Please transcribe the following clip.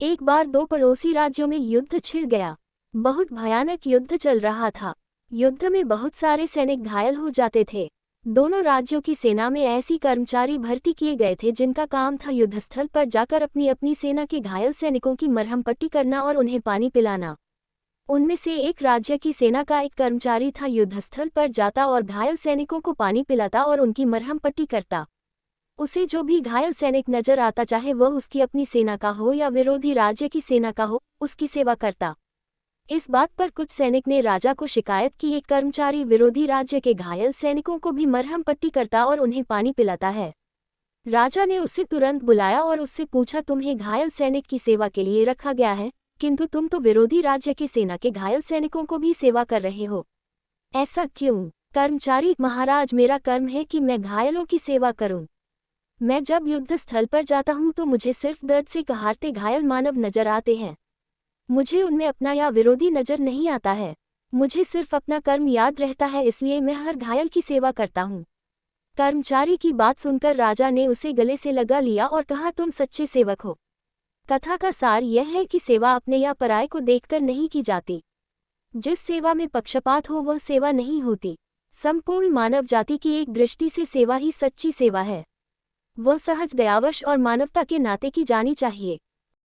एक बार दो पड़ोसी राज्यों में युद्ध छिड़ गया। बहुत भयानक युद्ध चल रहा था। युद्ध में बहुत सारे सैनिक घायल हो जाते थे। दोनों राज्यों की सेना में ऐसी कर्मचारी भर्ती किए गए थे जिनका काम था युद्धस्थल पर जाकर अपनी अपनी सेना के घायल सैनिकों की मरहम पट्टी करना और उन्हें पानी पिलाना। उनमें से एक राज्य की सेना का एक कर्मचारी था, युद्धस्थल पर जाता और घायल सैनिकों को पानी पिलाता और उनकी मरहम पट्टी करता। उसे जो भी घायल सैनिक नजर आता, चाहे वह उसकी अपनी सेना का हो या विरोधी राज्य की सेना का हो, उसकी सेवा करता। इस बात पर कुछ सैनिक ने राजा को शिकायत की, एक कर्मचारी विरोधी राज्य के घायल सैनिकों को भी मरहम पट्टी करता और उन्हें पानी पिलाता है। राजा ने उसे तुरंत बुलाया और उससे पूछा, तुम्हें घायल सैनिक की सेवा के लिए रखा गया है, किंतु तुम तो विरोधी राज्य की सेना के घायल सैनिकों को भी सेवा कर रहे हो, ऐसा क्यों? कर्मचारी, महाराज, मेरा कर्म है कि मैं घायलों की सेवा करूं। मैं जब युद्ध स्थल पर जाता हूं तो मुझे सिर्फ दर्द से कहारते घायल मानव नजर आते हैं। मुझे उनमें अपना या विरोधी नजर नहीं आता है। मुझे सिर्फ अपना कर्म याद रहता है, इसलिए मैं हर घायल की सेवा करता हूँ। कर्मचारी की बात सुनकर राजा ने उसे गले से लगा लिया और कहा, तुम सच्चे सेवक हो। कथा का सार यह है कि सेवा अपने या पराये को देखकर नहीं की जाती। जिस सेवा में पक्षपात हो वह सेवा नहीं होती। संपूर्ण मानव जाति की एक दृष्टि से सेवा ही सच्ची सेवा है। वह सहज, दयावश और मानवता के नाते की जानी चाहिए।